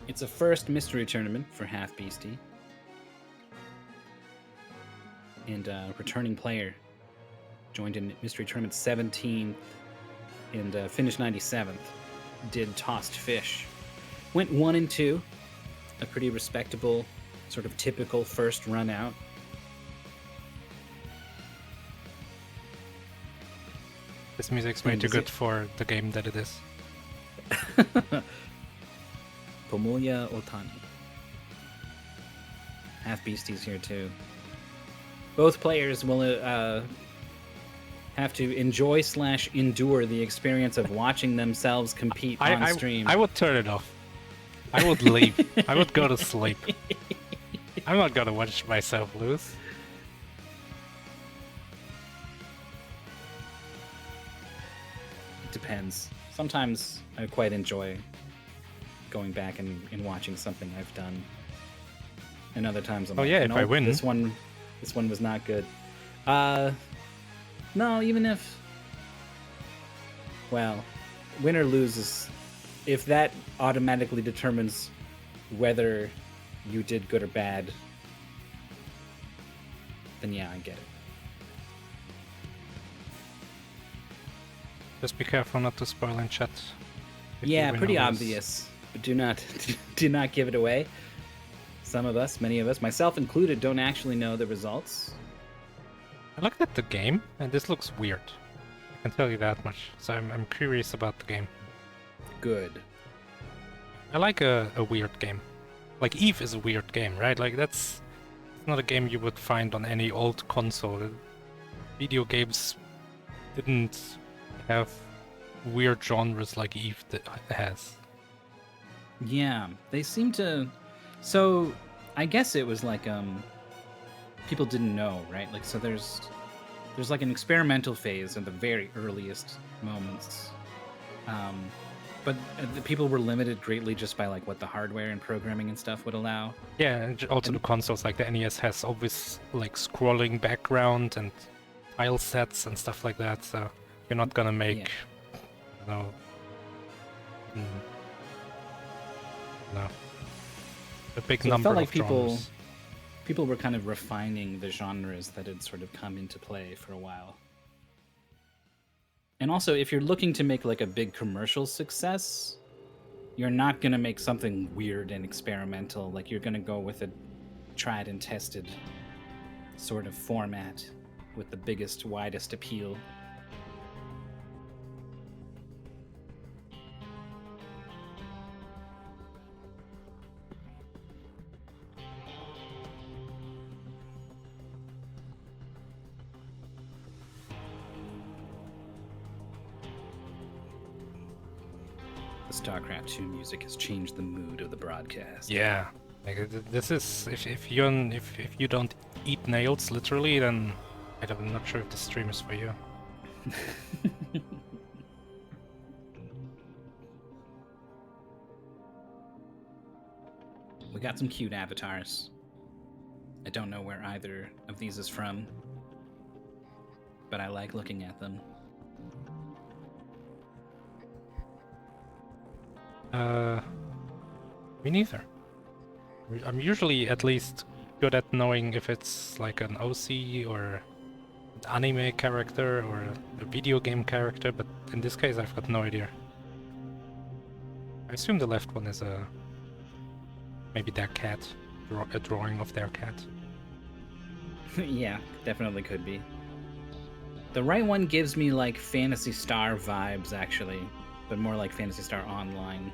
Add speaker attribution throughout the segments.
Speaker 1: It's a first mystery tournament for HalfBeasty. And returning player joined in mystery tournament 17th and finished 97th. Did Tossed Fish. Went 1-2. A pretty respectable, sort of typical first run out.
Speaker 2: This music's way too good for the game that it is.
Speaker 1: Pomulia Otani. HalfBeasty's here too. Both players will have to enjoy/endure the experience of watching themselves compete on stream.
Speaker 2: I would turn it off. I would leave. I would go to sleep. I'm not gonna watch myself lose.
Speaker 1: It depends. Sometimes I quite enjoy going back and watching something I've done. And other times I'm
Speaker 2: if I win.
Speaker 1: This one was not good. No, even if... Well, win or lose is... If that automatically determines whether you did good or bad, then yeah, I get it.
Speaker 2: Just be careful not to spoil in chat.
Speaker 1: Yeah, pretty obvious. But do not give it away. Some of us, many of us, myself included, don't actually know the results.
Speaker 2: I looked at the game, and this looks weird. I can tell you that much. So I'm curious about the game.
Speaker 1: Good.
Speaker 2: I like a weird game. Like Eve is a weird game, right? Like it's not a game you would find on any old console. Video games didn't have weird genres like Eve has.
Speaker 1: Yeah, they seem to... So, I guess it was like, people didn't know, right? Like, so there's like an experimental phase in the very earliest moments. But the people were limited greatly just by like what the hardware and programming and stuff would allow.
Speaker 2: Yeah, and also the consoles, like the NES has always like scrolling background and tile sets and stuff like that, so you're not gonna make, no, a big number
Speaker 1: it felt like
Speaker 2: of genres.
Speaker 1: People were kind of refining the genres that had sort of come into play for a while. And also, if you're looking to make like a big commercial success, you're not going to make something weird and experimental. Like you're going to go with a tried and tested sort of format with the biggest, widest appeal. StarCraft 2 music has changed the mood of the broadcast.
Speaker 2: Yeah, like this is if you don't eat nails literally, then I'm not sure if the stream is for you.
Speaker 1: We got some cute avatars. I don't know where either of these is from, but I like looking at them.
Speaker 2: Me neither. I'm usually at least good at knowing if it's like an OC or an anime character or a video game character, but in this case I've got no idea. I assume the left one is maybe their cat, a drawing of their cat.
Speaker 1: Yeah, definitely could be. The right one gives me like Phantasy Star vibes, actually, but more like Phantasy Star Online.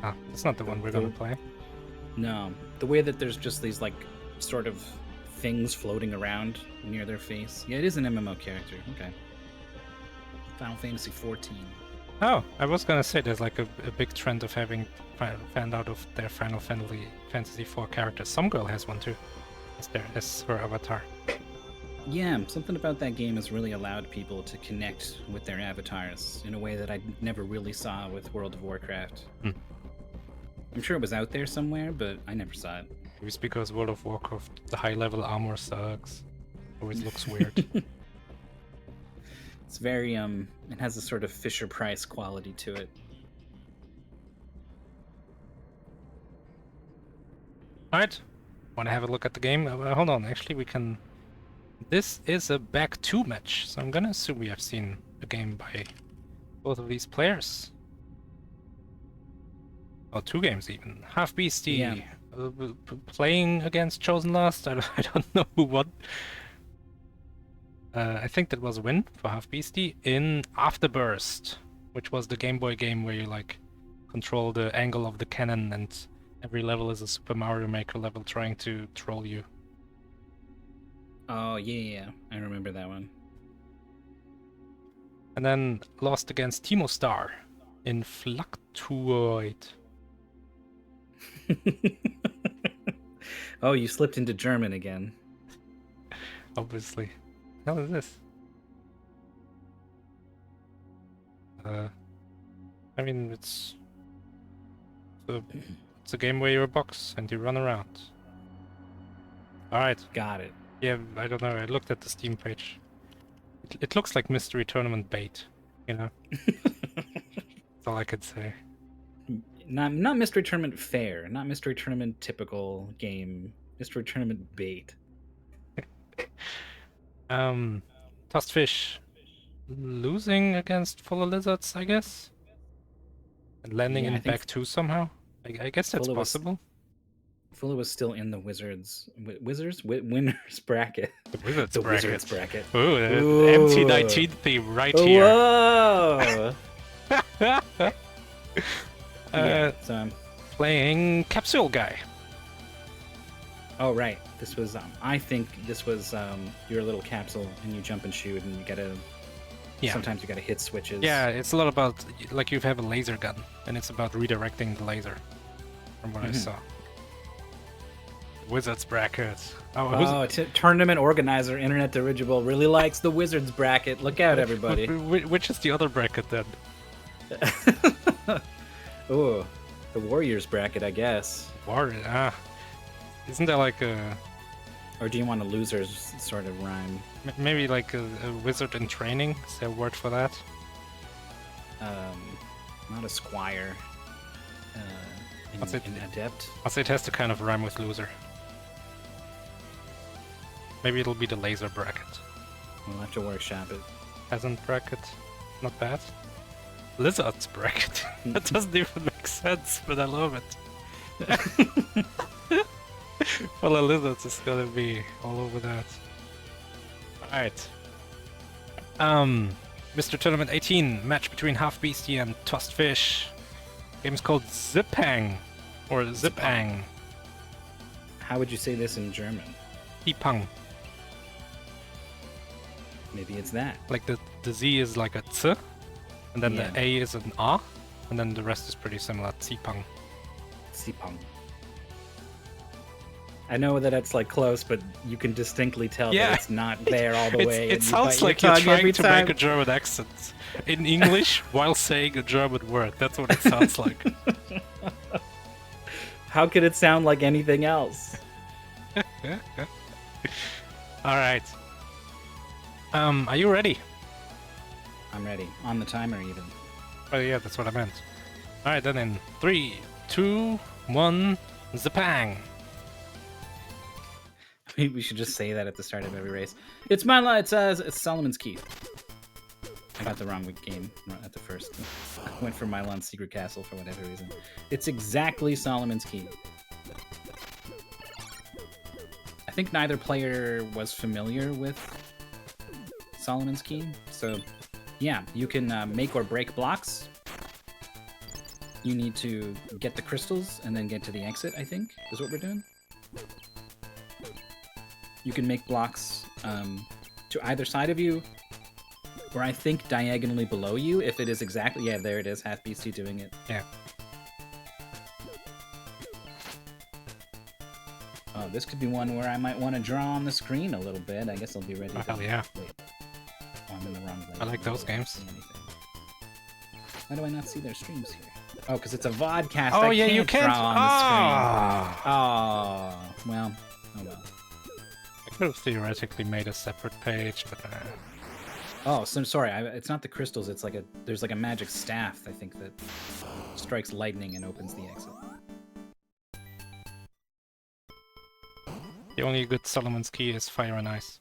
Speaker 2: Ah, that's not the one we're gonna play.
Speaker 1: No, the way that there's just these like sort of things floating around near their face. Yeah, it is an MMO character. Okay. Final Fantasy 14. Oh,
Speaker 2: I was gonna say there's like a big trend of having fan out of their Final Fantasy 4 characters. Some girl has one too. As her avatar.
Speaker 1: Yeah, something about that game has really allowed people to connect with their avatars in a way that I never really saw with World of Warcraft. I'm sure it was out there somewhere, but I never saw it.
Speaker 2: It was because World of Warcraft, the high-level armor sucks. Always looks weird.
Speaker 1: It's very, it has a sort of Fisher-Price quality to it.
Speaker 2: Alright. Want to have a look at the game? Hold on, actually we can... This is a back 2 match, so I'm gonna assume we have seen a game by both of these players. Oh, 2 games even. HalfBeasty
Speaker 1: Yeah.
Speaker 2: playing against Chosen Last. I don't know who won. I think that was a win for HalfBeasty in Afterburst, which was the Game Boy game where you like control the angle of the cannon and every level is a Super Mario Maker level trying to troll you.
Speaker 1: Oh, yeah. I remember that one.
Speaker 2: And then lost against Timo Star in Fluctuate.
Speaker 1: Oh, you slipped into German again.
Speaker 2: Obviously. What the hell is this? I mean, it's a game where you're a box and you run around. Alright.
Speaker 1: Got it.
Speaker 2: Yeah, I don't know. I looked at the Steam page. It looks like Mystery Tournament bait, you know? That's all I could say.
Speaker 1: Not Mystery Tournament fair, not Mystery Tournament typical game. Mystery Tournament bait.
Speaker 2: Tossed Fish losing against Fuller Lizards, I guess? And landing in back 2 somehow? I guess that's possible.
Speaker 1: Fuller was still in the Winners bracket.
Speaker 2: The Wizards
Speaker 1: the
Speaker 2: bracket.
Speaker 1: Wizards bracket.
Speaker 2: Ooh, the MT19 theme right here.
Speaker 1: Whoa! Yeah, so I'm
Speaker 2: playing Capsule Guy.
Speaker 1: Oh right, this was. I think this was your little capsule, and you jump and shoot, and you gotta. Yeah. Sometimes you gotta hit switches.
Speaker 2: Yeah, it's a lot about like you have a laser gun, and it's about redirecting the laser. From what I saw. Wizards bracket.
Speaker 1: Tournament organizer, Internet Dirigible really likes the Wizards bracket. Look out, everybody.
Speaker 2: Which is the other bracket then?
Speaker 1: Oh, the Warriors bracket, I guess.
Speaker 2: Isn't there like a...
Speaker 1: Or do you want a losers sort of rhyme?
Speaker 2: Maybe like a wizard in training? Is there a word for that?
Speaker 1: Not a squire. An adept?
Speaker 2: I'll say it has to kind of rhyme with loser. Maybe it'll be the laser bracket.
Speaker 1: We'll have to workshop it.
Speaker 2: Peasant bracket. Not bad. Lizards bracket. That doesn't even make sense, but I love it. Well, the lizards is gonna be all over that. Alright. Mr. Tournament 18, match between HalfBeasty and Tossed Fish. Game is called Zipang. Or Zipang.
Speaker 1: How would you say this in German?
Speaker 2: Zipang.
Speaker 1: Maybe it's that.
Speaker 2: Like the Z is like a Z, and then the A is an A, and then the rest is pretty similar. Zipang.
Speaker 1: Zipang. I know that it's like close, but you can distinctly tell that it's not there all the way.
Speaker 2: It sounds like you're trying to make a German accent in English while saying a German word. That's what it sounds like.
Speaker 1: How could it sound like anything else?
Speaker 2: Alright. Are you ready?
Speaker 1: I'm ready. On the timer, even.
Speaker 2: Oh yeah, that's what I meant. Alright, then in 3, 2, 1, Zipang.
Speaker 1: We should just say that at the start of every race. It's it's Solomon's Key. I got the wrong game at the first. I went for Mylon's Secret Castle for whatever reason. It's exactly Solomon's Key. I think neither player was familiar with Solomon's Key, so yeah, you can make or break blocks. You need to get the crystals and then get to the exit, I think, is what we're doing. You can make blocks to either side of you, or I think diagonally below you, if it is exactly... Yeah, there it is, HalfBeasty doing it.
Speaker 2: Yeah.
Speaker 1: Oh, this could be one where I might want to draw on the screen a little bit. I guess I'll be ready to...
Speaker 2: hell yeah.
Speaker 1: Wait. Oh, I'm in the wrong place.
Speaker 2: I like those games.
Speaker 1: Why do I not see their streams here? Oh, because it's a vodcast.
Speaker 2: Oh,
Speaker 1: I
Speaker 2: you can't
Speaker 1: draw on the screen. Oh, well. Oh, well.
Speaker 2: I could have theoretically made a separate page, but...
Speaker 1: Oh, so sorry. It's not the crystals. It's like there's like a magic staff, I think, that strikes lightning and opens the exit.
Speaker 2: only good Solomon's key is fire and ice.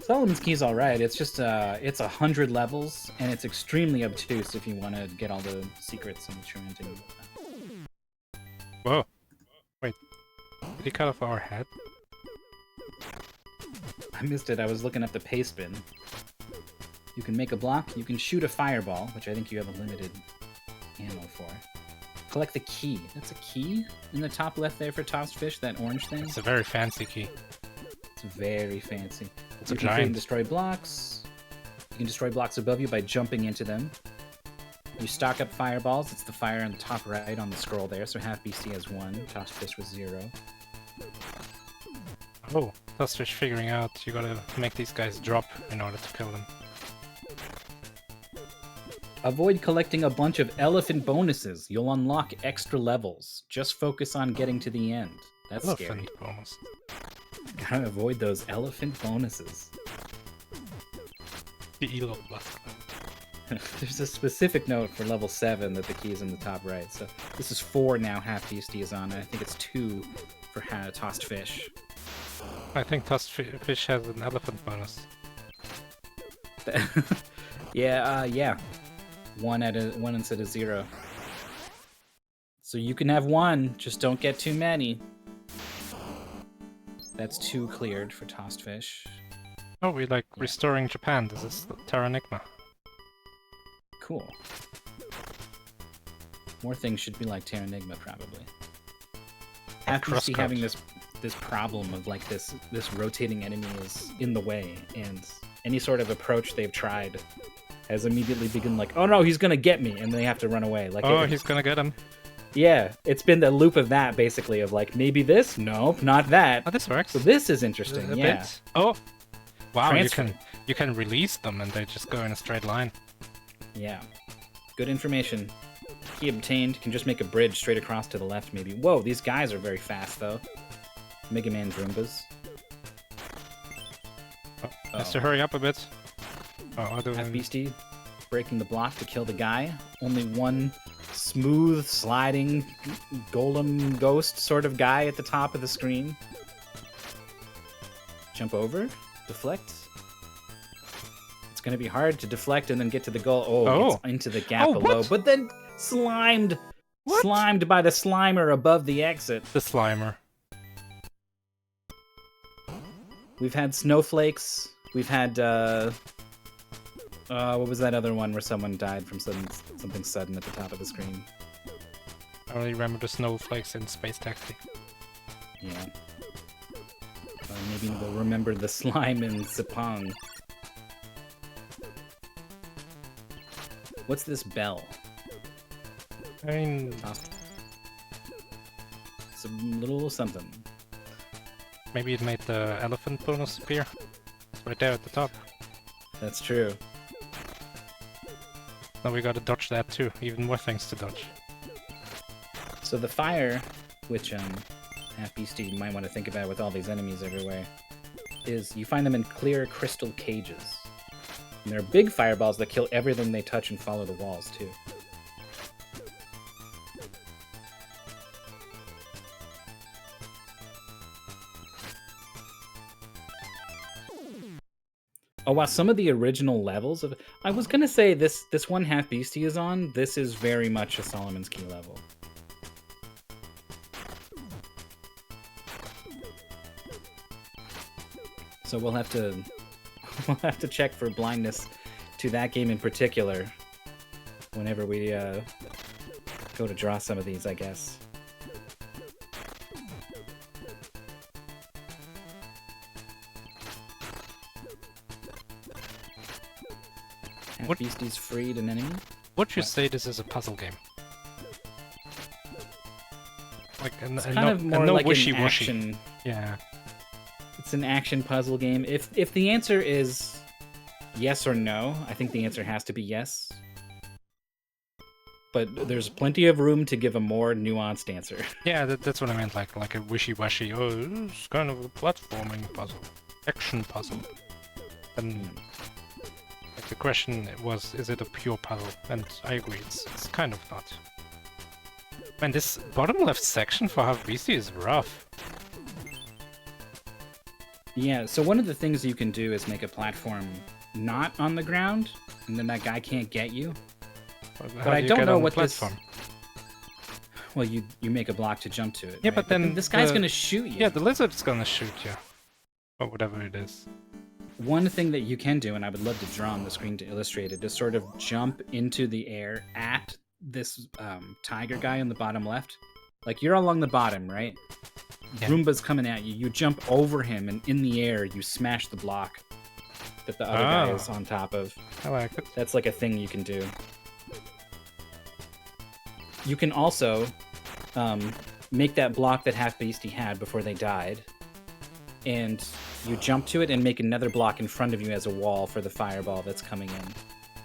Speaker 1: Solomon's Key is all right. It's just it's 100 levels, and it's extremely obtuse if you want to get all the secrets and chanting.
Speaker 2: Whoa. Wait. Did he cut off our head?
Speaker 1: I missed it. I was looking up the paste bin. You can make a block. You can shoot a fireball, which I think you have a limited ammo for. Collect the key. That's a key in the top left there for tossed fish, that orange thing.
Speaker 2: It's a very fancy key.
Speaker 1: It's very fancy.
Speaker 2: It's
Speaker 1: You
Speaker 2: a
Speaker 1: can create and
Speaker 2: giant.
Speaker 1: destroy blocks. You can destroy blocks above you by jumping into them. You stock up fireballs. It's the fire on the top right on the scroll there. So HalfBeasty has 1. Tossed fish was 0.
Speaker 2: Oh, that's just figuring out you gotta make these guys drop in order to kill them.
Speaker 1: Avoid collecting a bunch of elephant bonuses. You'll unlock extra levels. Just focus on getting to the end. That's scary.
Speaker 2: Elephant bonus.
Speaker 1: Gotta avoid those elephant bonuses.
Speaker 2: The elo buff.
Speaker 1: There's a specific note for level 7 that the key is in the top right. So this is 4 now HalfBeasty is on. And I think it's 2 for tossed fish.
Speaker 2: I think tossed fish has an elephant bonus.
Speaker 1: Yeah. 1 instead of 0. So you can have 1, just don't get too many. That's 2 cleared for tossed fish.
Speaker 2: Oh, we like restoring Japan. This is Terranigma.
Speaker 1: Cool. More things should be like Terranigma, probably. HalfBeasty having this problem of like this rotating enemy is in the way, and any sort of approach they've tried has immediately begun like, oh no, he's gonna get me, and they have to run away. Like,
Speaker 2: oh, he's gonna get him.
Speaker 1: Yeah, it's been the loop of that basically of like maybe this, no, not that.
Speaker 2: Oh, this works.
Speaker 1: So this is interesting.
Speaker 2: A
Speaker 1: Yeah.
Speaker 2: bit. Oh, wow!
Speaker 1: Transfer.
Speaker 2: You can release them and they just go in a straight line.
Speaker 1: Yeah. Good information. Key obtained. Can just make a bridge straight across to the left, maybe. Whoa, these guys are very fast, though. Mega Man Droombas.
Speaker 2: Oh, has to hurry up a bit. Oh, other
Speaker 1: HalfBeasty breaking the block to kill the guy. Only one smooth, sliding, golem ghost sort of guy at the top of the screen. Jump over. Deflect. It's going to be hard to deflect and then get to the goal. Oh, it's into the gap below.
Speaker 2: What?
Speaker 1: But then slimed.
Speaker 2: What?
Speaker 1: Slimed by the Slimer above the exit.
Speaker 2: The Slimer.
Speaker 1: We've had snowflakes. We've had, what was that other one where someone died from something sudden at the top of the screen?
Speaker 2: I only remember the snowflakes in Space Taxi.
Speaker 1: Yeah. Maybe we'll remember the slime in Zipang. What's this bell?
Speaker 2: I mean,
Speaker 1: it's a little something.
Speaker 2: maybe it made the elephant bonus appear. It's right there at the top.
Speaker 1: That's true.
Speaker 2: Now we gotta dodge that too. Even more things to dodge.
Speaker 1: So the fire, which HalfBeasty you might want to think about with all these enemies everywhere, is you find them in clear crystal cages. And they're big fireballs that kill everything they touch and follow the walls too. Oh wow, some of the original levels of I was gonna say this one HalfBeasty is on, this is very much a Solomon's Key level. So we'll have to check for blindness to that game in particular whenever we go to draw some of these, I guess. HalfBeasty's freed an enemy.
Speaker 2: Would you say this is a puzzle game? Like,
Speaker 1: It's kind of more like an action.
Speaker 2: Yeah.
Speaker 1: It's an action puzzle game. If the answer is yes or no, I think the answer has to be yes. But there's plenty of room to give a more nuanced answer.
Speaker 2: Yeah, that's what I meant. Like a wishy-washy. Oh, it's kind of a platforming puzzle, action puzzle. And like the question was, is it a pure puzzle? And I agree, it's kind of not. Man, this bottom left section for HalfBeasty is rough.
Speaker 1: Yeah, so one of the things you can do is make a platform not on the ground, and then that guy can't get you.
Speaker 2: How
Speaker 1: I
Speaker 2: do you
Speaker 1: don't
Speaker 2: get
Speaker 1: know
Speaker 2: on the
Speaker 1: what
Speaker 2: platform?
Speaker 1: Well, you make a block to jump to it.
Speaker 2: Yeah,
Speaker 1: right?
Speaker 2: but then
Speaker 1: this guy's gonna shoot you.
Speaker 2: Yeah, the lizard's gonna shoot you. Or whatever it is.
Speaker 1: One thing that you can do, and I would love to draw on the screen to illustrate it, is sort of jump into the air at this tiger guy on the bottom left. Like, you're along the bottom, right?
Speaker 2: Yeah.
Speaker 1: Roomba's coming at you. You jump over him, and in the air, you smash the block that the other guy is on top of.
Speaker 2: I like it.
Speaker 1: That's like a thing you can do. You can also make that block that HalfBeasty had before they died, and you jump to it and make another block in front of you as a wall for the fireball that's coming in.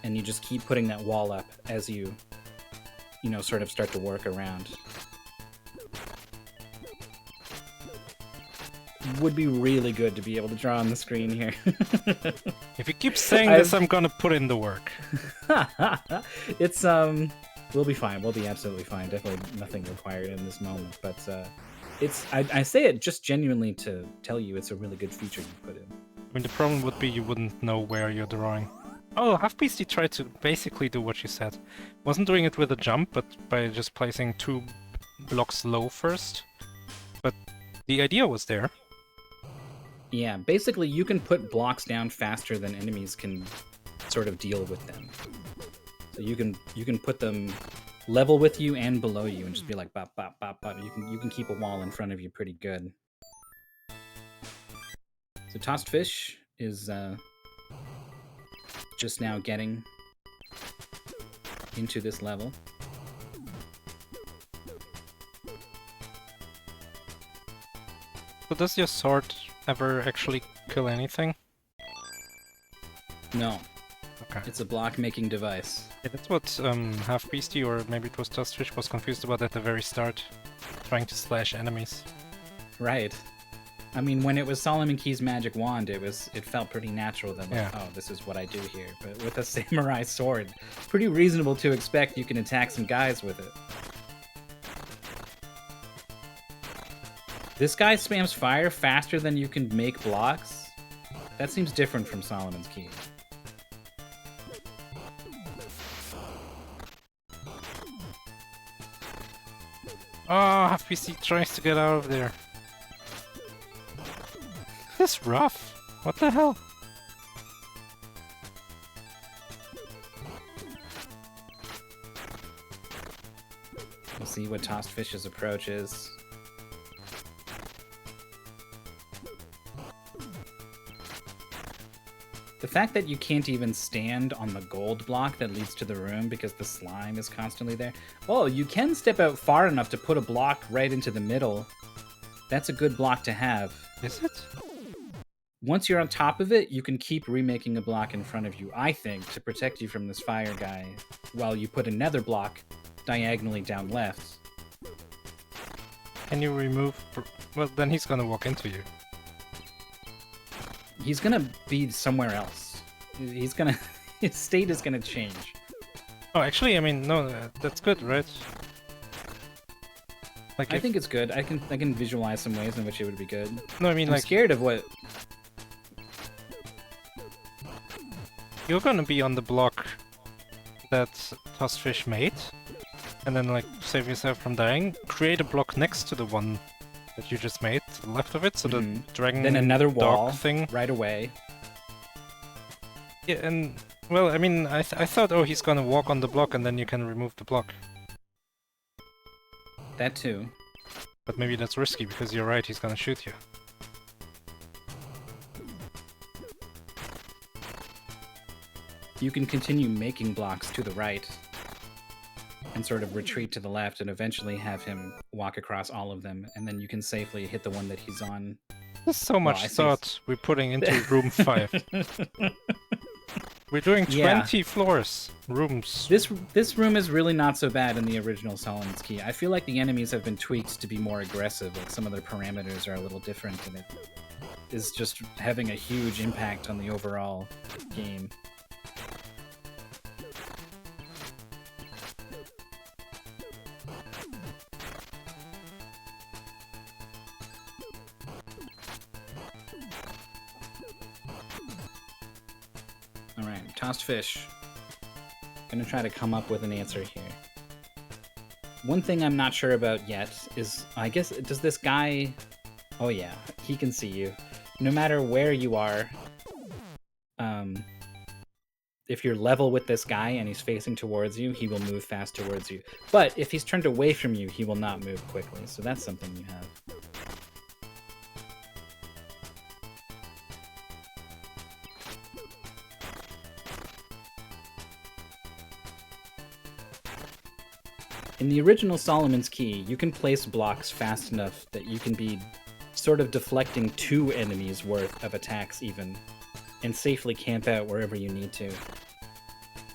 Speaker 1: And you just keep putting that wall up as you sort of start to work around. Would be really good to be able to draw on the screen here.
Speaker 2: If you keep saying this, I'm gonna put in the work.
Speaker 1: It's we'll be fine. We'll be absolutely fine. Definitely nothing required in this moment, but I say it just genuinely to tell you it's a really good feature you put in.
Speaker 2: I mean, the problem would be you wouldn't know where you're drawing. Oh, HalfBeasty tried to basically do what you said. Wasn't doing it with a jump, but by just placing 2 blocks low first. But the idea was there.
Speaker 1: Yeah, basically you can put blocks down faster than enemies can sort of deal with them. So you can put them level with you and below you and just be like bop bop bop bop. You can keep a wall in front of you pretty good. So Tossed Fish is just now getting into this level.
Speaker 2: So does your sword ever actually kill anything?
Speaker 1: No.
Speaker 2: Okay.
Speaker 1: It's a block-making device.
Speaker 2: Yeah, that's what HalfBeasty, or maybe it was Tossed Fish, was confused about at the very start, trying to slash enemies.
Speaker 1: Right. I mean, when it was Solomon Key's magic wand, it felt pretty natural that, like,
Speaker 2: Yeah.
Speaker 1: oh, this is what I do here. But with a samurai sword, pretty reasonable to expect you can attack some guys with it. This guy spams fire faster than you can make blocks? That seems different from Solomon's Key.
Speaker 2: Oh, HalfBeasty tries to get out of there. This is rough. What the hell?
Speaker 1: We'll see what Tossed Fish's approach is. The fact that you can't even stand on the gold block that leads to the room because the slime is constantly there. Oh, you can step out far enough to put a block right into the middle. That's a good block to have.
Speaker 2: Is it?
Speaker 1: Once you're on top of it, you can keep remaking a block in front of you, I think, to protect you from this fire guy, while you put another block diagonally down left.
Speaker 2: Can you remove... Well, then he's gonna walk into you.
Speaker 1: He's gonna be somewhere else. He's gonna... His state is gonna change.
Speaker 2: Oh, actually, I mean, no, that's good, right? Like,
Speaker 1: I think it's good. I can visualize some ways in which it would be good.
Speaker 2: No, I mean,
Speaker 1: I'm
Speaker 2: like,
Speaker 1: scared of what...
Speaker 2: you're gonna be on the block that Tossed Fish made, and then, like, save yourself from dying. Create a block next to the one that you just made, to the left of it, so the dragon
Speaker 1: Then another wall
Speaker 2: dog thing
Speaker 1: right away.
Speaker 2: Yeah, and well, I mean, I thought, oh, he's gonna walk on the block, and then you can remove the block.
Speaker 1: That too.
Speaker 2: But maybe that's risky because you're right, he's gonna shoot you.
Speaker 1: You can continue making blocks to the right and sort of retreat to the left and eventually have him walk across all of them, and then you can safely hit the one that he's on.
Speaker 2: There's so much
Speaker 1: I see.
Speaker 2: thought we're putting into room 5. We're doing 20 floors, rooms.
Speaker 1: This room is really not so bad in the original Solomon's Key. I feel like the enemies have been tweaked to be more aggressive, like some of their parameters are a little different, and it is just having a huge impact on the overall game. Tossed fish. Gonna try to come up with an answer here. One thing I'm not sure about yet is, I guess, does this guy... Oh yeah, he can see you. No matter where you are, if you're level with this guy and he's facing towards you, he will move fast towards you. But if he's turned away from you, he will not move quickly. So that's something you have. In the original Solomon's Key, you can place blocks fast enough that you can be sort of deflecting 2 enemies worth of attacks even, and safely camp out wherever you need to.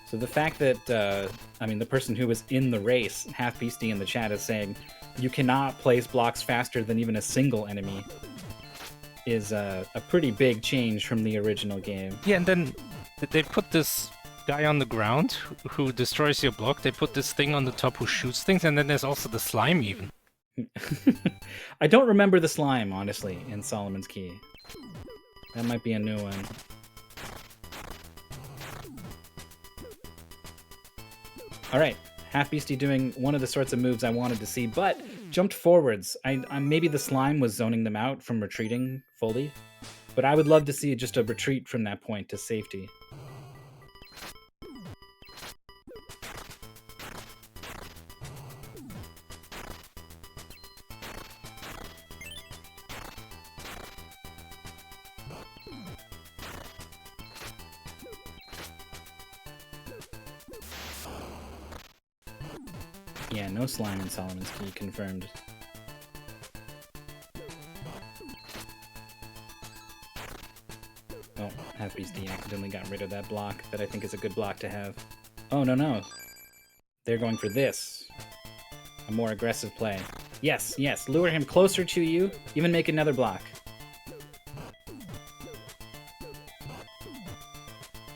Speaker 1: So the fact that, I mean, the person who was in the race, HalfBeasty in the chat, is saying you cannot place blocks faster than even a single enemy is a pretty big change from the original game.
Speaker 2: Yeah, and then they put this guy on the ground who destroys your block. They put this thing on the top who shoots things, and then there's also the slime even.
Speaker 1: I don't remember the slime, honestly, in Solomon's Key. That might be a new one. Alright, HalfBeasty doing one of the sorts of moves I wanted to see, but jumped forwards. Maybe the slime was zoning them out from retreating fully, but I would love to see just a retreat from that point to safety. Yeah, no slime in Solomon's Key, confirmed. Oh, HalfBeasty accidentally got rid of that block that I think is a good block to have. Oh, no. They're going for this. A more aggressive play. Yes, lure him closer to you, even make another block.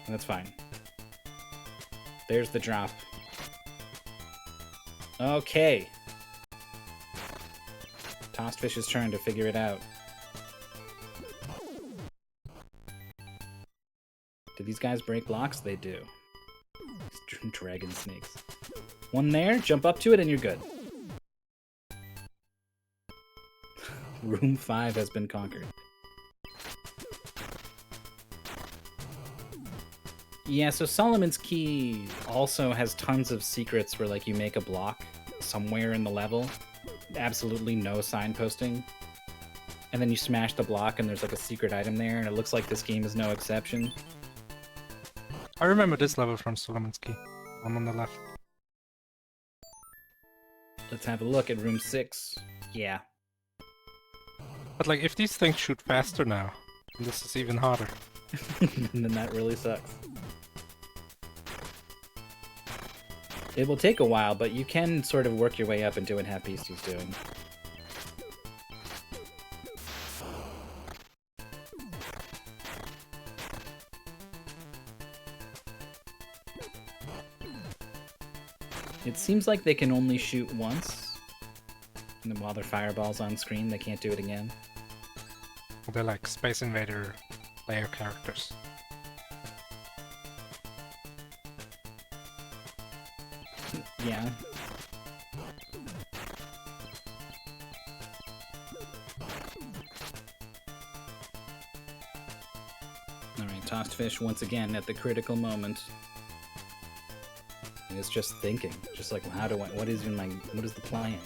Speaker 1: That's fine. There's the drop. Okay. Tossed Fish's turn to figure it out. Do these guys break blocks? They do. These dragon snakes. One there, jump up to it, and you're good. Room 5 has been conquered. Yeah, so Solomon's Key also has tons of secrets where, like, you make a block somewhere in the level, absolutely no signposting, and then you smash the block and there's, like, a secret item there, and it looks like this game is no exception.
Speaker 2: I remember this level from Solomon's Key. I'm on the left.
Speaker 1: Let's have a look at room 6. Yeah.
Speaker 2: But, like, if these things shoot faster now, this is even harder.
Speaker 1: And then that really sucks. It will take a while, but you can sort of work your way up and do what HalfBeasty's doing. It seems like they can only shoot once, and then while their fireball's on screen, they can't do it again.
Speaker 2: They're like Space Invader player characters.
Speaker 1: Yeah. Alright, Tossed Fish once again at the critical moment. He is just thinking, just like, how do I, what is the plan?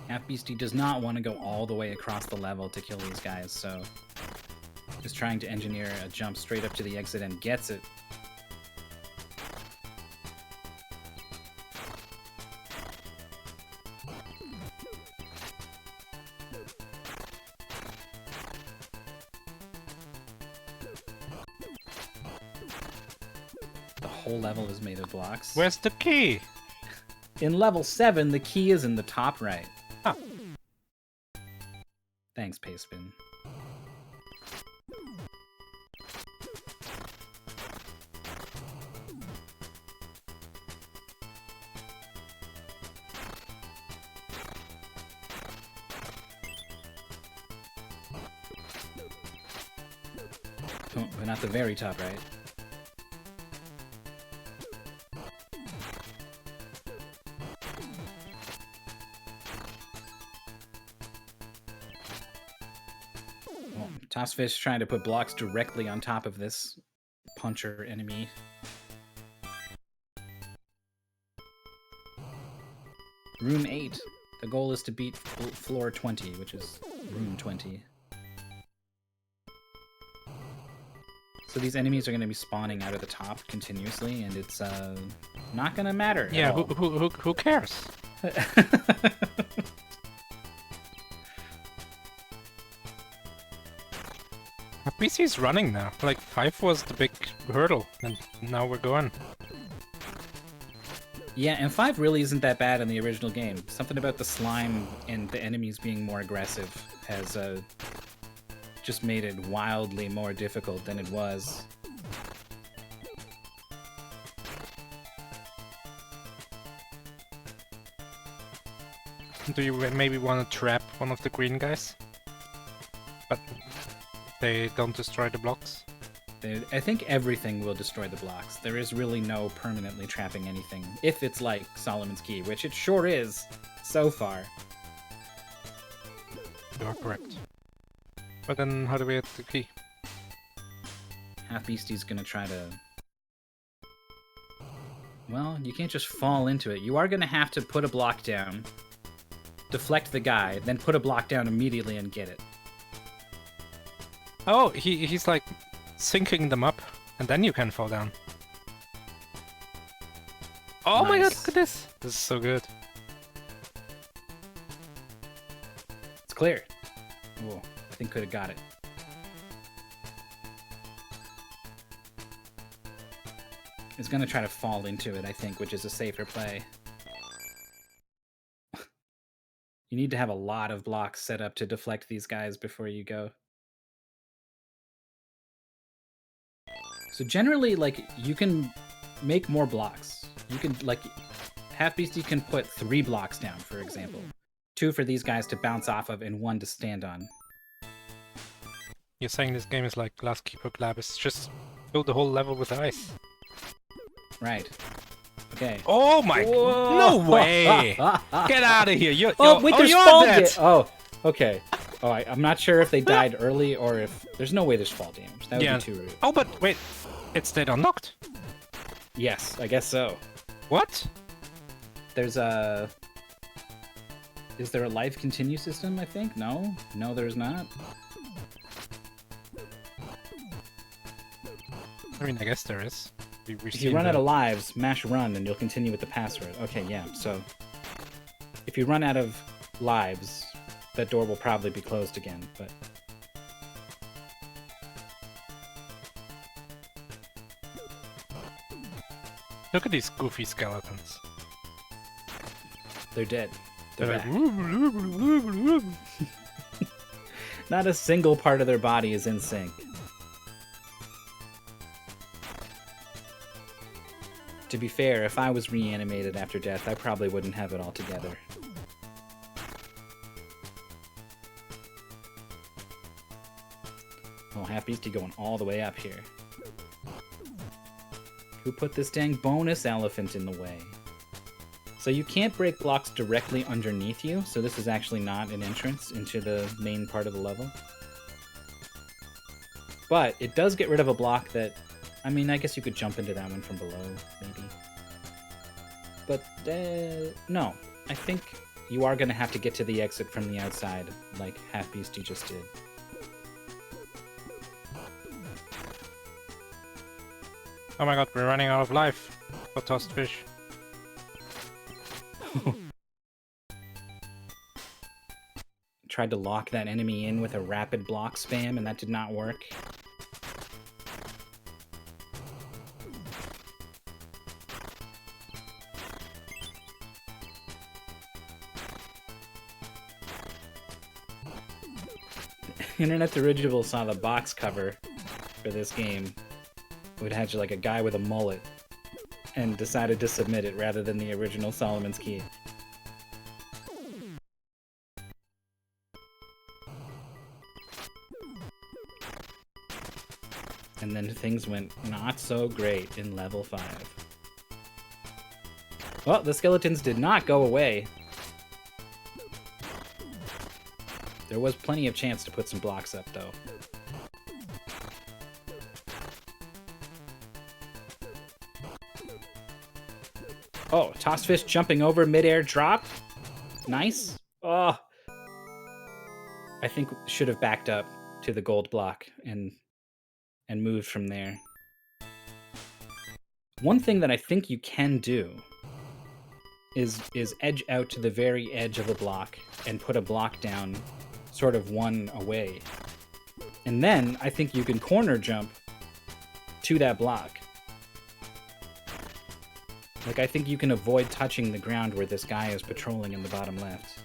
Speaker 1: HalfBeasty does not want to go all the way across the level to kill these guys, so just trying to engineer a jump straight up to the exit and gets it. The whole level is made of blocks.
Speaker 2: Where's the key?
Speaker 1: In level 7, the key is in the top right.
Speaker 2: Huh.
Speaker 1: Thanks, Pastebin. but not the very top right. Well, Tossfish trying to put blocks directly on top of this puncher enemy. Room 8. The goal is to beat floor 20, which is room 20. So these enemies are going to be spawning out of the top continuously, and it's not going to matter.
Speaker 2: Yeah, who cares? HalfBeasty's running now. Like 5 was the big hurdle, and now we're going.
Speaker 1: Yeah, and 5 really isn't that bad in the original game. Something about the slime and the enemies being more aggressive has just made it wildly more difficult than it was.
Speaker 2: Do you maybe want to trap one of the green guys? But they don't destroy the blocks?
Speaker 1: I think everything will destroy the blocks. There is really no permanently trapping anything. If it's like Solomon's Key, which it sure is, so far.
Speaker 2: You are correct. But then how do we get the key?
Speaker 1: HalfBeasty's gonna try to... Well, you can't just fall into it. You are gonna have to put a block down, deflect the guy, then put a block down immediately and get it.
Speaker 2: Oh, he's like syncing them up, and then you can fall down. Oh my god,
Speaker 1: Nice.
Speaker 2: look at this! This is so good.
Speaker 1: It's clear. Whoa, I think could have got it. It's gonna try to fall into it, I think, which is a safer play. You need to have a lot of blocks set up to deflect these guys before you go. So generally, like, you can make more blocks. You can, like, HalfBeasty can put 3 blocks down, for example. 2 for these guys to bounce off of and 1 to stand on.
Speaker 2: You're saying this game is like Last Keeper Glavis, just fill the whole level with ice.
Speaker 1: Right. Okay.
Speaker 2: Oh my...
Speaker 1: Whoa.
Speaker 2: No way! Get out of here! You're
Speaker 1: Wait, there's
Speaker 2: you're
Speaker 1: fall
Speaker 2: dead!
Speaker 1: damage. Oh, okay. Oh, I'm not sure if they died early or if... There's no way there's fall damage. That would be too rude.
Speaker 2: Oh, but wait. It stayed unlocked.
Speaker 1: Yes, I guess so.
Speaker 2: What?
Speaker 1: There's a... Is there a life continue system, I think? No? No, there's not.
Speaker 2: I mean, I guess there is.
Speaker 1: If you run out of lives, mash run and you'll continue with the password. Okay, yeah, so... If you run out of lives, that door will probably be closed again, but...
Speaker 2: Look at these goofy skeletons.
Speaker 1: They're dead. They're
Speaker 2: They're
Speaker 1: back.
Speaker 2: like...
Speaker 1: Not a single part of their body is in sync. To be fair, if I was reanimated after death, I probably wouldn't have it all together. Oh, HalfBeasty going all the way up here. Who put this dang bonus elephant in the way? So you can't break blocks directly underneath you, so this is actually not an entrance into the main part of the level. But it does get rid of a block that... I mean, I guess you could jump into that one from below, maybe. But, no. I think you are going to have to get to the exit from the outside, like HalfBeasty just did.
Speaker 2: Oh my god, we're running out of life for tossed fish.
Speaker 1: Tried to lock that enemy in with a rapid block spam, and that did not work. Internet Dirigible saw the box cover for this game. It had like a guy with a mullet, and decided to submit it rather than the original Solomon's Key. And then things went not so great in level 5. Well, the skeletons did not go away. There was plenty of chance to put some blocks up, though. Oh, tossed fish jumping over midair drop. Nice. Oh. I think should have backed up to the gold block and moved from there. One thing that I think you can do is edge out to the very edge of a block and put a block down sort of one away. And then I think you can corner jump to that block. Like, I think you can avoid touching the ground where this guy is patrolling in the bottom left.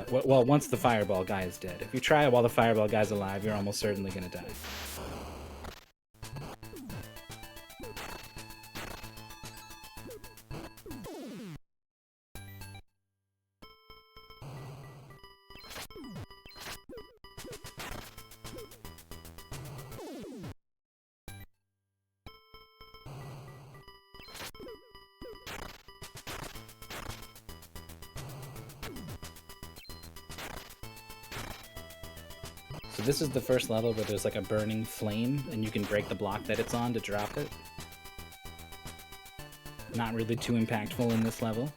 Speaker 1: Well, once the fireball guy is dead. If you try it while the fireball guy's alive, you're almost certainly gonna die. So this is the first level where there's like a burning flame and you can break the block that it's on to drop it. Not really too impactful in this level.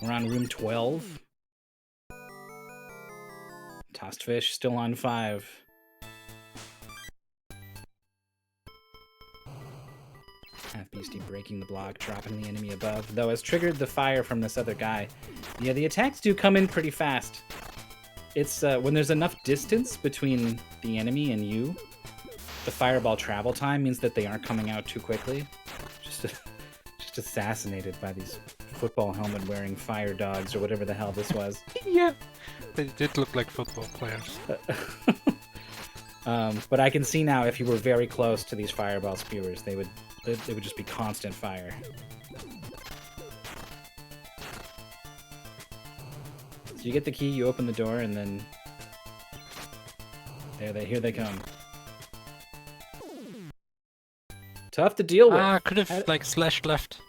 Speaker 1: We're on room 12. Tossed fish still on 5. HalfBeasty breaking the block, dropping the enemy above, though has triggered the fire from this other guy. Yeah, the attacks do come in pretty fast. It's when there's enough distance between the enemy and you, the fireball travel time means that they aren't coming out too quickly. Just assassinated by these football helmet wearing fire dogs or whatever the hell this was.
Speaker 2: Yeah, they did look like football players.
Speaker 1: But I can see now if you were very close to these fireball spewers, they would just be constant fire. So you get the key, you open the door, and then here they come. Tough to deal with.
Speaker 2: Ah, could have like slashed left.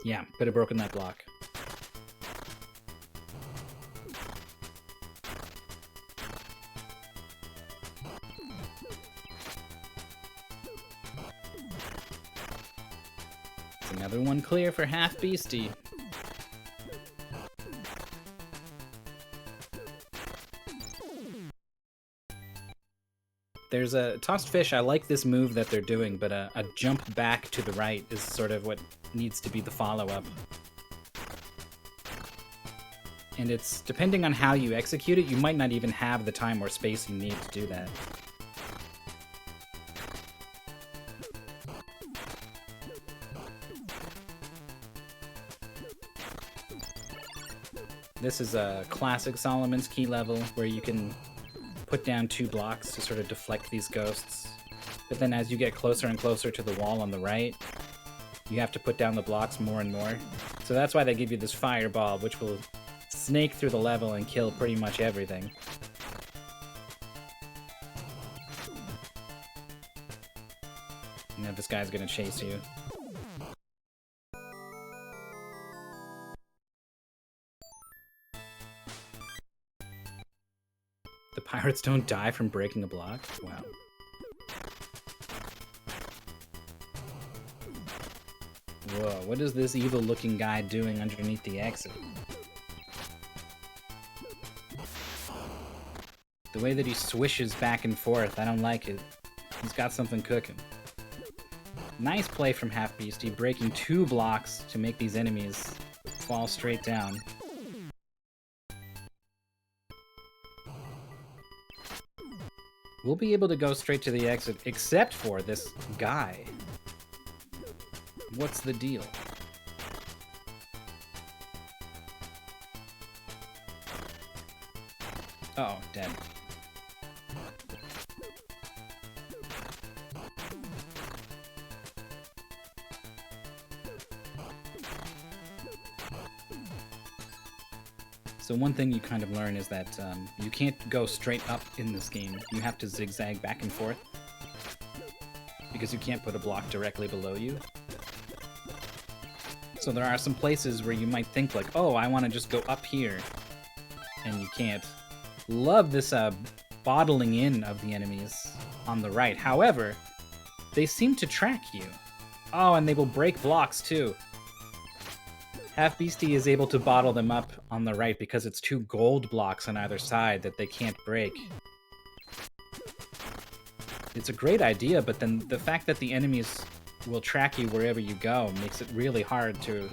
Speaker 1: Yeah, could have broken that block. Another one clear for HalfBeasty. There's a tossed fish. I like this move that they're doing, but a jump back to the right is sort of what needs to be the follow-up. And it's depending on how you execute it, you might not even have the time or space you need to do that. This is a classic Solomon's Key level where you can put down 2 blocks to sort of deflect these ghosts. But then as you get closer and closer to the wall on the right, you have to put down the blocks more and more. So that's why they give you this fireball, which will snake through the level and kill pretty much everything. Now this guy's gonna chase you. The pirates don't die from breaking a block? Wow. Whoa, what is this evil-looking guy doing underneath the exit? The way that he swishes back and forth, I don't like it. He's got something cooking. Nice play from HalfBeasty, breaking 2 blocks to make these enemies fall straight down. We'll be able to go straight to the exit, except for this guy. What's the deal? Uh-oh, dead. So one thing you kind of learn is that you can't go straight up in this game. You have to zigzag back and forth because you can't put a block directly below you. So there are some places where you might think like, oh, I want to just go up here, and you can't. Love this bottling in of the enemies on the right. However, they seem to track you. Oh, and they will break blocks too. HalfBeasty is able to bottle them up on the right because it's 2 gold blocks on either side that they can't break. It's a great idea, but then the fact that the enemies will track you wherever you go makes it really hard to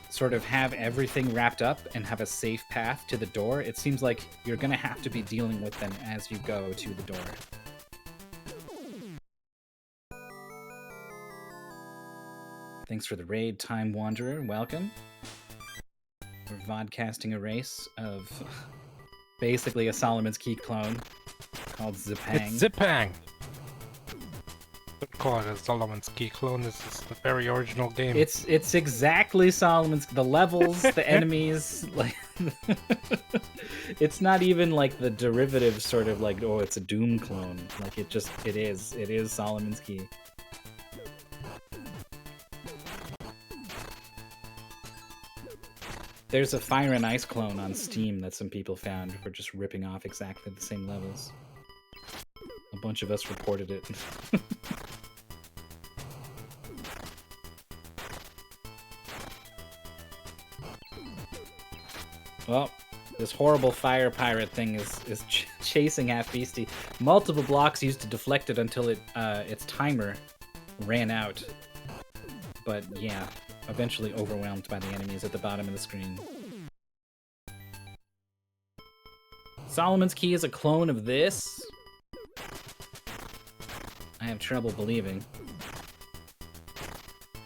Speaker 1: sort of have everything wrapped up and have a safe path to the door. It seems like you're going to have to be dealing with them as you go to the door. Thanks for the raid, Time Wanderer. Welcome. We're vodcasting a race of basically a Solomon's Key clone called Zipang.
Speaker 2: It's Zipang! Don't call it a Solomon's Key clone. This is the very original game.
Speaker 1: It's exactly Solomon's. The levels, the enemies, like it's not even like the derivative sort of like, oh, it's a Doom clone. Like it is Solomon's Key. There's a Fire and Ice clone on Steam that some people found for just ripping off exactly the same levels. A bunch of us reported it. Well, this horrible fire pirate thing is chasing HalfBeasty. Multiple blocks used to deflect it until its timer ran out. But yeah, eventually overwhelmed by the enemies at the bottom of the screen. Solomon's Key is a clone of this? I have trouble believing.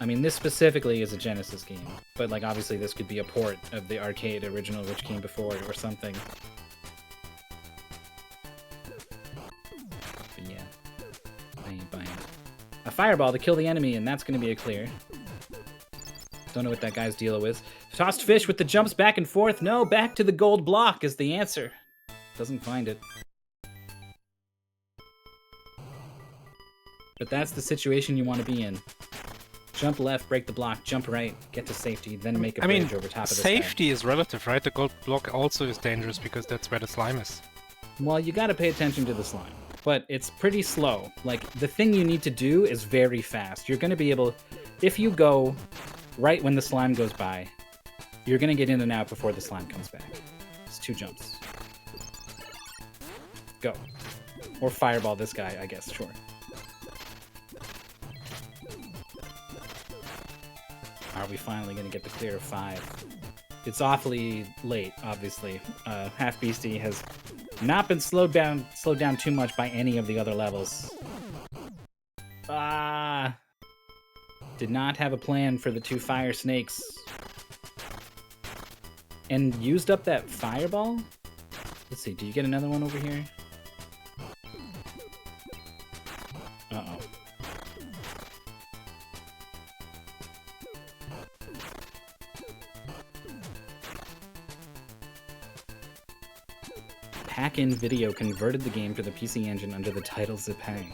Speaker 1: I mean, this specifically is a Genesis game, but like obviously this could be a port of the arcade original which came before it or something. But yeah, I ain't buying it. A fireball to kill the enemy, and that's gonna be a clear. Don't know what that guy's deal is. Tossed fish with the jumps back and forth. No, back to the gold block is the answer. Doesn't find it. But that's the situation you want to be in. Jump left, break the block, jump right, get to safety, then make a bridge over top of the
Speaker 2: safety is relative, right? The gold block also is dangerous because that's where the slime is.
Speaker 1: Well, you gotta pay attention to the slime. But it's pretty slow. Like, the thing you need to do is very fast. You're gonna be able... If you go right when the slime goes by, you're gonna get in and out before the slime comes back. It's 2 jumps. Go. Or fireball this guy, I guess, sure. Are we finally gonna get the clear of 5? It's awfully late, obviously. HalfBeasty has not been slowed down too much by any of the other levels. Ah! Did not have a plan for the 2 fire snakes. And used up that fireball? Let's see, do you get another one over here? Uh-oh. Hack-In Video converted the game for the PC Engine under the title Zipang.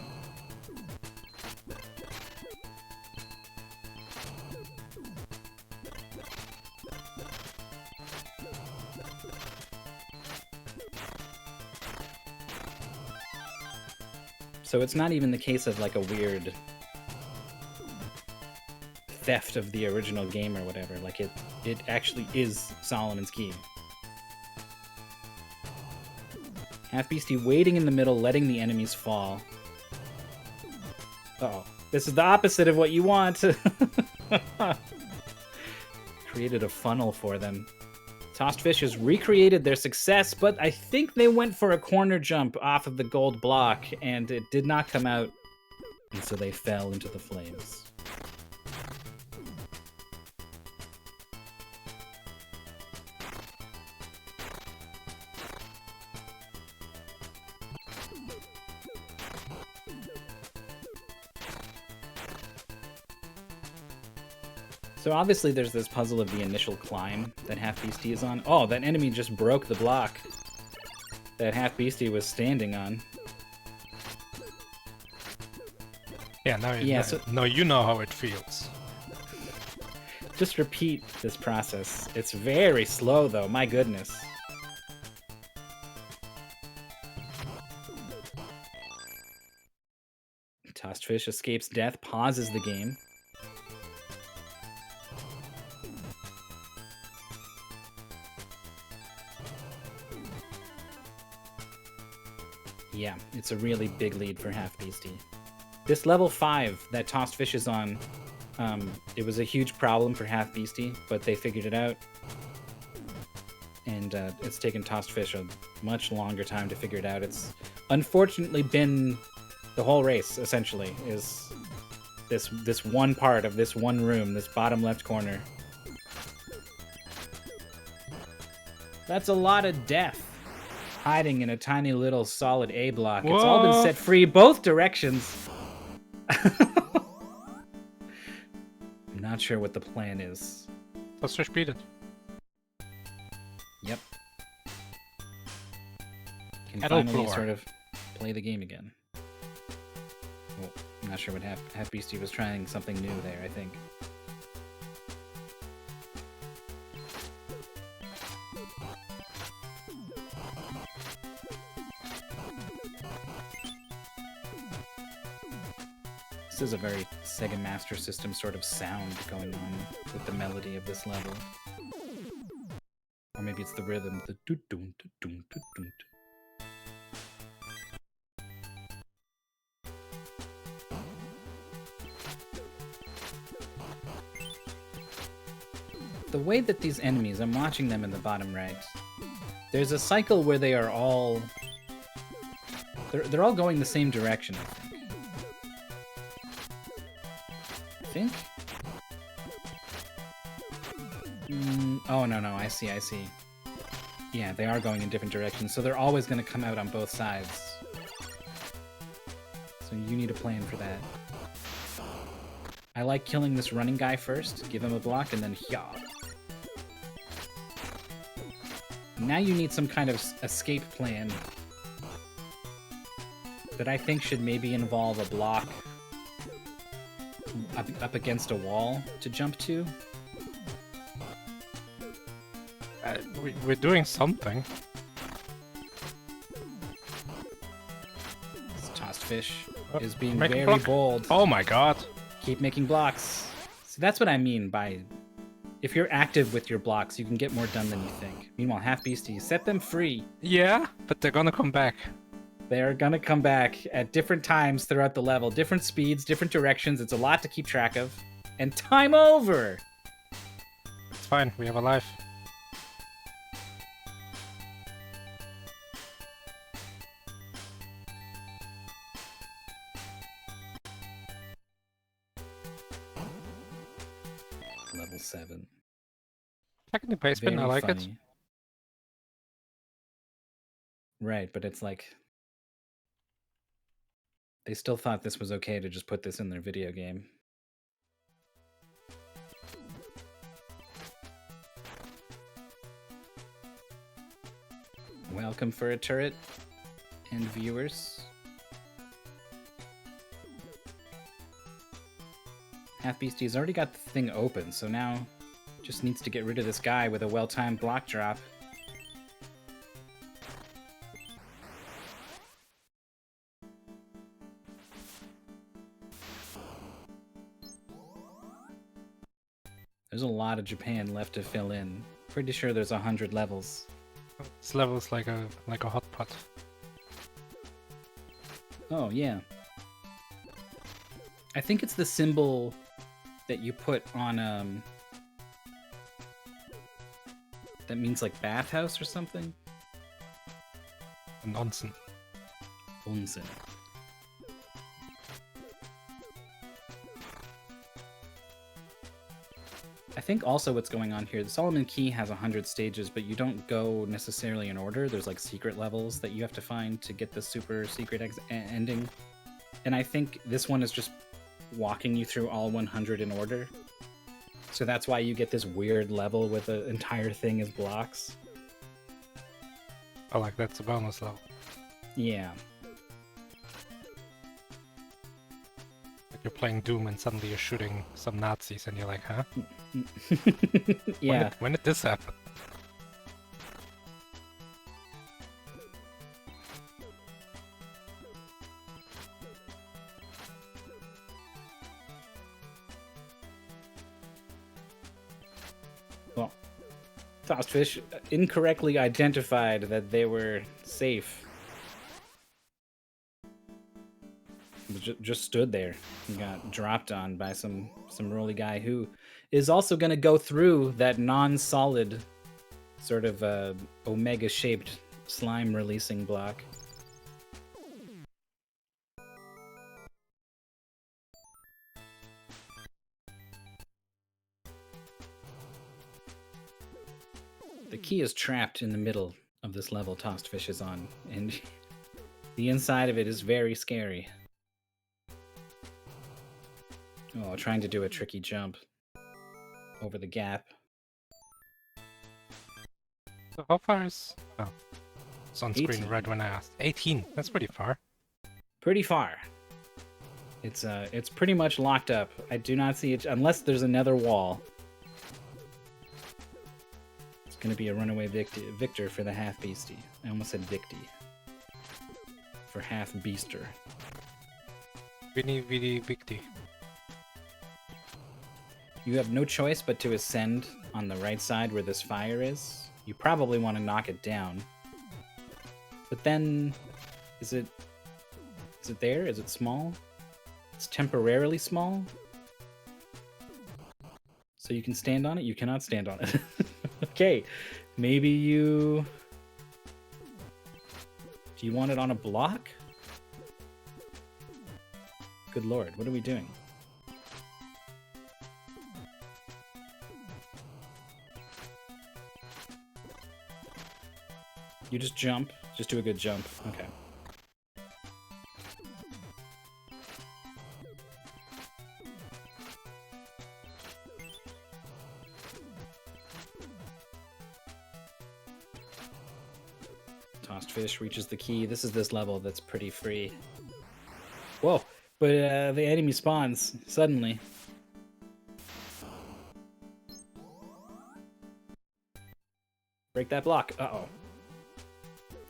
Speaker 1: So it's not even the case of like a weird theft of the original game or whatever. Like it actually is Solomon's Key. HalfBeasty waiting in the middle, letting the enemies fall. Uh-oh. This is the opposite of what you want. Created a funnel for them. Tossed Fish has recreated their success, but I think they went for a corner jump off of the gold block, and it did not come out, and so they fell into the flames. So obviously there's this puzzle of the initial climb that HalfBeasty is on. Oh, that enemy just broke the block that HalfBeasty was standing on.
Speaker 2: Yeah, now, now you know how it feels.
Speaker 1: Just repeat this process. It's very slow though, my goodness. Tossed fish escapes death, pauses the game. Yeah, it's a really big lead for HalfBeasty. This level 5 that Tossed Fish is on, it was a huge problem for HalfBeasty, but they figured it out. And it's taken Tossed Fish a much longer time to figure it out. It's unfortunately been the whole race, essentially, is this one part of this one room, this bottom left corner. That's a lot of death. Hiding in a tiny little solid A block. Whoa. It's all been set free both directions. I'm not sure what the plan is.
Speaker 2: Let's just beat it.
Speaker 1: Yep. Can finally sort of play the game again. Well, I'm not sure what HalfBeasty was trying something new there, I think. This is a very Sega Master System sort of sound going on with the melody of this level. Or maybe it's the rhythm, the doo-doom, doo-doom, doo-doom. The way that these enemies, I'm watching them in the bottom right, there's a cycle where they are all... They're all going the same direction, I think. Oh, no, I see. Yeah, they are going in different directions, so they're always going to come out on both sides. So you need a plan for that. I like killing this running guy first, give him a block, and then hya. Now you need some kind of escape plan that I think should maybe involve a block up against a wall to jump to.
Speaker 2: We're doing something.
Speaker 1: This Tossed Fish is being very bold.
Speaker 2: Oh my god.
Speaker 1: Keep making blocks. See, that's what I mean by... If you're active with your blocks, you can get more done than you think. Meanwhile, HalfBeasty, set them free.
Speaker 2: Yeah, but they're gonna come back.
Speaker 1: They're gonna come back at different times throughout the level. Different speeds, different directions. It's a lot to keep track of. And time over!
Speaker 2: It's fine, we have a life.
Speaker 1: Level 7.
Speaker 2: Second placement, I like it.
Speaker 1: Right, but it's like... They still thought this was okay to just put this in their video game. Welcome for a turret and viewers. HalfBeasty's already got the thing open, so now just needs to get rid of this guy with a well-timed block drop. There's a lot of Japan left to fill in. Pretty sure there's 100 levels.
Speaker 2: This level's like a hot pot.
Speaker 1: Oh, yeah. I think it's the symbol that you put on, that means like bathhouse or something?
Speaker 2: An onsen.
Speaker 1: Onsen. I think also what's going on here, the Solomon Key has 100 stages, but you don't go necessarily in order. There's like secret levels that you have to find to get the super secret ending. And I think this one is just walking you through all 100 in order. So that's why you get this weird level with the entire thing as blocks.
Speaker 2: Oh, like that's a bonus level.
Speaker 1: Yeah.
Speaker 2: Like you're playing Doom and suddenly you're shooting some Nazis and you're like, huh?
Speaker 1: Yeah.
Speaker 2: When did this happen?
Speaker 1: Well, Toastfish incorrectly identified that they were safe. Just stood there and got dropped on by some roly guy who is also going to go through that non-solid sort of omega-shaped slime releasing block. The key is trapped in the middle of this level Toastfish is on, and the inside of it is very scary. Oh, trying to do a tricky jump over the gap.
Speaker 2: So how far is... Oh, it's on screen
Speaker 1: 18.
Speaker 2: right when I asked. 18, that's pretty far.
Speaker 1: Pretty far. It's pretty much locked up. I do not see it unless there's another wall. It's gonna be a runaway victor for the HalfBeasty. I almost said Victy. For HalfBeaster.
Speaker 2: Vini Victi.
Speaker 1: You have no choice but to ascend on the right side where this fire is. You probably want to knock it down. But then, is it there? Is it small? It's temporarily small. So you can stand on it? You cannot stand on it. Okay, maybe you... Do you want it on a block? Good lord, what are we doing? You just jump. Just do a good jump. Okay. Tossed fish reaches the key. This is this level that's pretty free. Whoa! But the enemy spawns suddenly. Break that block. Uh-oh.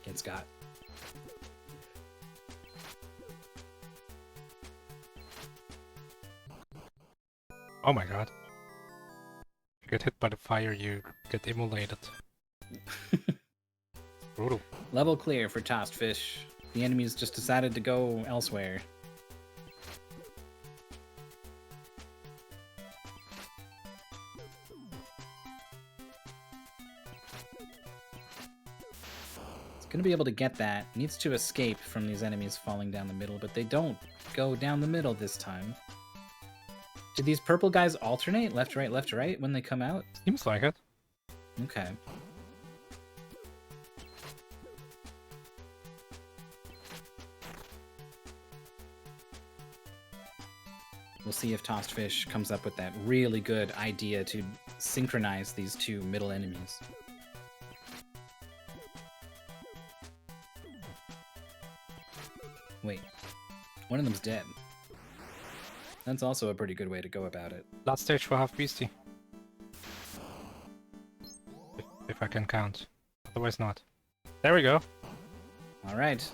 Speaker 1: Gets got.
Speaker 2: Oh my god. If you get hit by the fire, you get immolated. Brutal.
Speaker 1: Level clear for tossed fish. The enemies just decided to go elsewhere. Gonna be able to get that. Needs to escape from these enemies falling down the middle, but they don't go down the middle this time. Did these purple guys alternate? Left, right, when they come out?
Speaker 2: Seems like it.
Speaker 1: Okay. We'll see if Tossed Fish comes up with that really good idea to synchronize these two middle enemies. Wait, one of them's dead. That's also a pretty good way to go about it.
Speaker 2: Last stage for HalfBeasty. If I can count. Otherwise not. There we go.
Speaker 1: Alright.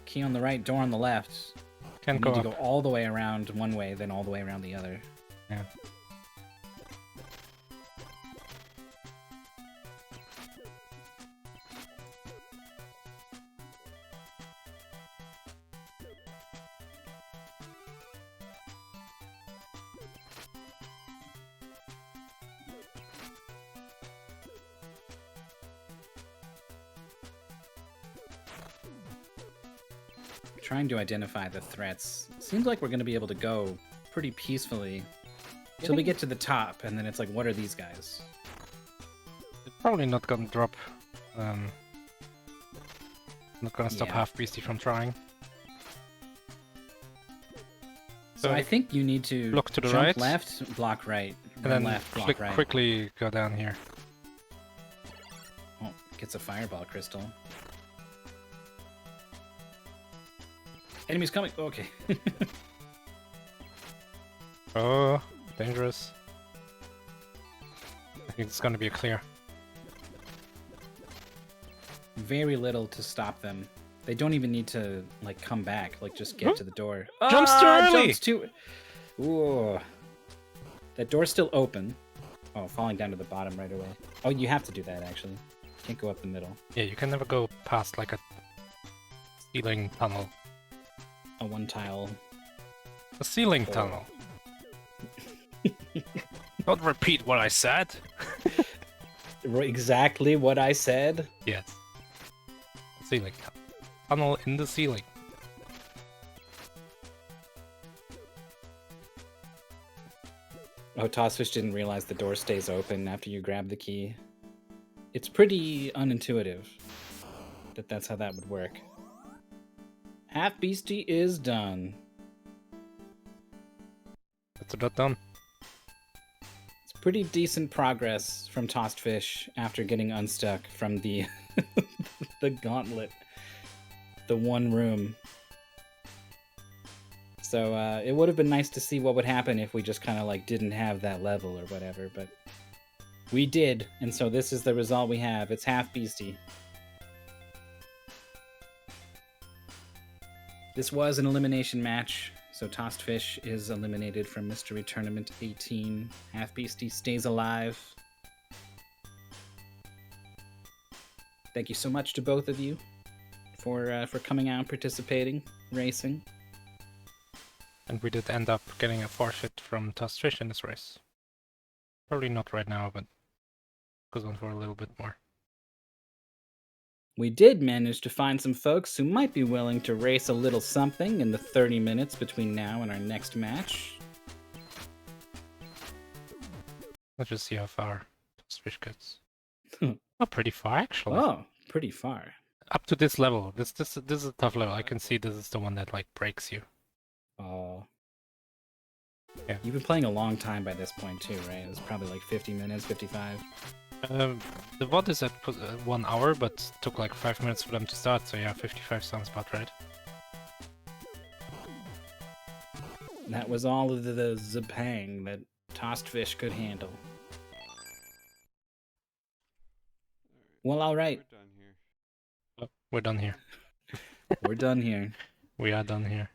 Speaker 1: Key on the right, door on the left.
Speaker 2: Can
Speaker 1: You
Speaker 2: go
Speaker 1: need
Speaker 2: up.
Speaker 1: to go all the way around one way, then all the way around the other.
Speaker 2: Yeah.
Speaker 1: Trying to identify the threats. Seems like we're going to be able to go pretty peacefully till we get to the top, and then it's like, what are these guys?
Speaker 2: It's probably not gonna drop. Not gonna stop
Speaker 1: Yeah.
Speaker 2: HalfBeasty from trying.
Speaker 1: So I think you need to
Speaker 2: look to the
Speaker 1: jump
Speaker 2: right.
Speaker 1: left, block right,
Speaker 2: And then
Speaker 1: left, block right.
Speaker 2: quickly go down here.
Speaker 1: Oh, gets a fireball crystal. Enemies coming. Okay.
Speaker 2: Oh, dangerous. I think it's gonna be a clear.
Speaker 1: Very little to stop them. They don't even need to like come back. Like just get to the door.
Speaker 2: Jumps too early!
Speaker 1: Jumps too. Ooh. That door's still open. Oh, falling down to the bottom right away. Oh, you have to do that actually. Can't go up the middle.
Speaker 2: Yeah, you can never go past like a ceiling tunnel.
Speaker 1: A one tile.
Speaker 2: A ceiling tunnel. Don't repeat what I said.
Speaker 1: Exactly what I said.
Speaker 2: Yes. Ceiling tunnel in the ceiling.
Speaker 1: Oh, Tossfish didn't realize the door stays open after you grab the key. It's pretty unintuitive that that's how that would work. HalfBeasty is done.
Speaker 2: That's about done.
Speaker 1: It's pretty decent progress from Tossed Fish after getting unstuck from the the gauntlet, the one room. So it would have been nice to see what would happen if we just kind of like didn't have that level or whatever, but we did, and so this is the result we have. It's HalfBeasty. This was an elimination match, so Tossed Fish is eliminated from Mystery Tournament 18. HalfBeasty stays alive. Thank you so much to both of you for coming out, participating, racing.
Speaker 2: And we did end up getting a forfeit from Tossed Fish in this race. Probably not right now, but goes on for a little bit more.
Speaker 1: We did manage to find some folks who might be willing to race a little something in the 30 minutes between now and our next match.
Speaker 2: Let's just see how far Tossed Fish gets. Oh, pretty far actually.
Speaker 1: Oh, pretty far.
Speaker 2: Up to this level. This is a tough level. I can see this is the one that like breaks you.
Speaker 1: Oh.
Speaker 2: Yeah.
Speaker 1: You've been playing a long time by this point too, right? It was probably like 50 minutes, 55.
Speaker 2: The VOD is at 1 hour, but took like 5 minutes for them to start, so yeah, 55 sounds about right.
Speaker 1: That was all of the Zipang that Tossed Fish could handle. Well, alright.
Speaker 2: We're done here.
Speaker 1: We're done here.
Speaker 2: We are done here.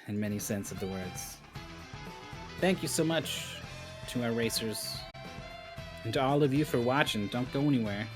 Speaker 1: In many sense of the words. Thank you so much to our racers. And to all of you for watching. Don't go anywhere.